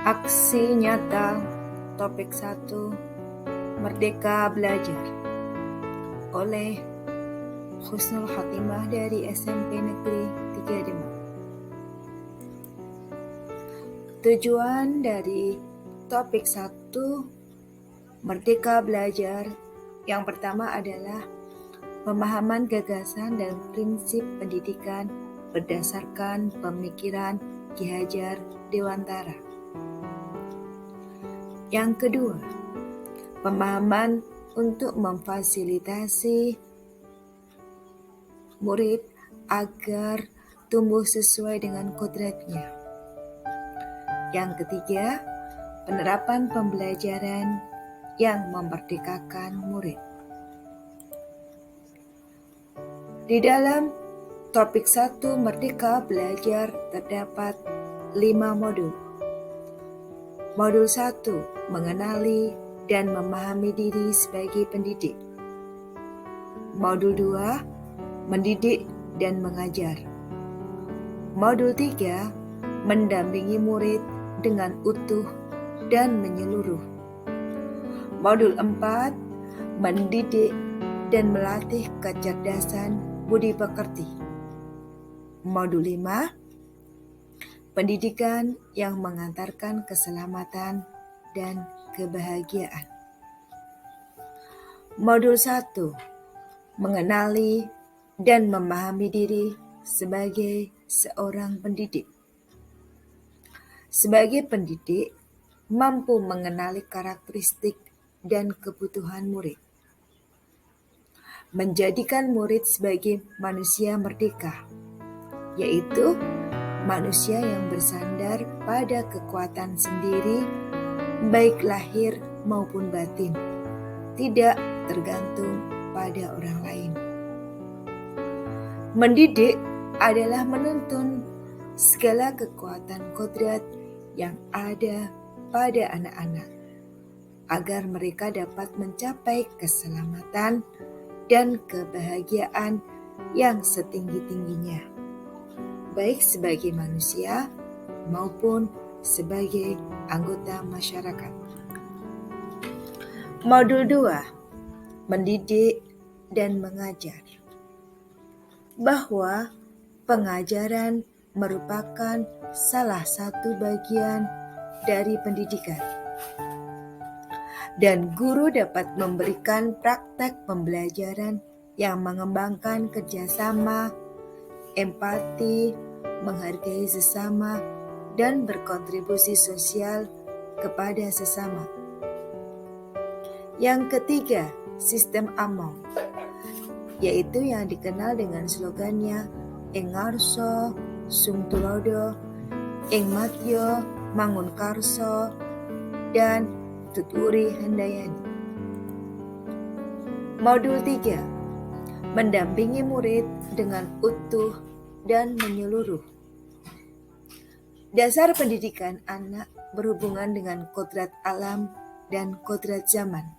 Aksi nyata, topik 1, Merdeka Belajar, oleh Husnul Khotimah dari SMP Negeri 3 Demak. Tujuan dari topik 1, Merdeka Belajar, yang pertama adalah pemahaman gagasan dan prinsip pendidikan berdasarkan pemikiran Ki Hajar Dewantara. Yang kedua, pemahaman untuk memfasilitasi murid agar tumbuh sesuai dengan kodratnya. Yang ketiga, penerapan pembelajaran yang memerdekakan murid. Di dalam topik 1 Merdeka Belajar terdapat 5 modul. Modul 1, mengenali dan memahami diri sebagai pendidik. Modul 2, mendidik dan mengajar. Modul 3, mendampingi murid dengan utuh dan menyeluruh. Modul 4, mendidik dan melatih kecerdasan budi pekerti. Modul 5, pendidikan yang mengantarkan keselamatan dan kebahagiaan. Modul 1, mengenali dan memahami diri sebagai seorang pendidik. Sebagai pendidik, mampu mengenali karakteristik dan kebutuhan murid. Menjadikan murid sebagai manusia merdeka, yaitu manusia yang bersandar pada kekuatan sendiri, baik lahir maupun batin, tidak tergantung pada orang lain. Mendidik adalah menuntun segala kekuatan kodrat yang ada pada anak-anak, agar mereka dapat mencapai keselamatan dan kebahagiaan yang setinggi-tingginya, baik sebagai manusia maupun sebagai anggota masyarakat. Modul 2, mendidik dan mengajar. Bahwa pengajaran merupakan salah satu bagian dari pendidikan. Dan guru dapat memberikan praktek pembelajaran yang mengembangkan kerjasama, empati, menghargai sesama, dan berkontribusi sosial kepada sesama. Yang ketiga, sistem AMO, yaitu yang dikenal dengan slogannya Ing Ngarso, Sung Tulodo, Ing Matyo, Mangun Karso, dan Tuturi Handayani. Modul 3, mendampingi murid dengan utuh dan menyeluruh. Dasar pendidikan anak berhubungan dengan kodrat alam dan kodrat zaman.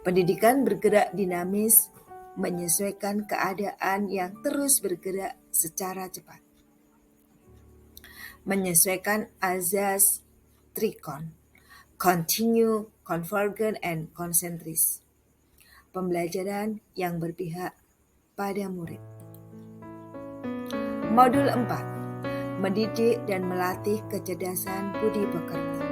Pendidikan bergerak dinamis, menyesuaikan keadaan yang terus bergerak secara cepat. Menyesuaikan azas trikon, continue, convergent, and concentris. Pembelajaran yang berpihak pada murid. Modul 4, mendidik dan melatih kecerdasan budi pekerti.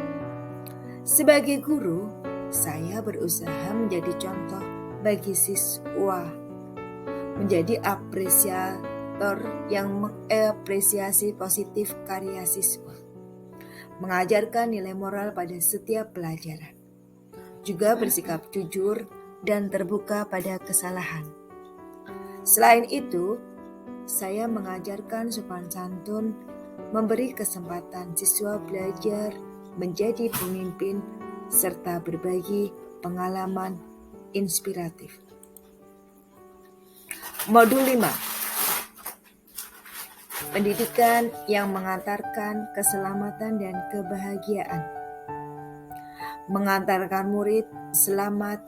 Sebagai guru, saya berusaha menjadi contoh bagi siswa, menjadi apresiator yang mengapresiasi positif karya siswa, mengajarkan nilai moral pada setiap pelajaran, juga bersikap jujur dan terbuka pada kesalahan. Selain itu, saya mengajarkan sopan santun, memberi kesempatan siswa belajar menjadi pemimpin, serta berbagi pengalaman inspiratif. Modul 5, pendidikan yang mengantarkan keselamatan dan kebahagiaan. Mengantarkan murid selamat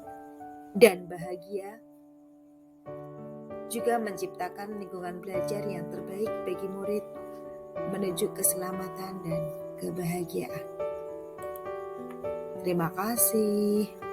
dan bahagia, juga menciptakan lingkungan belajar yang terbaik bagi murid menuju keselamatan dan kebahagiaan. Terima kasih.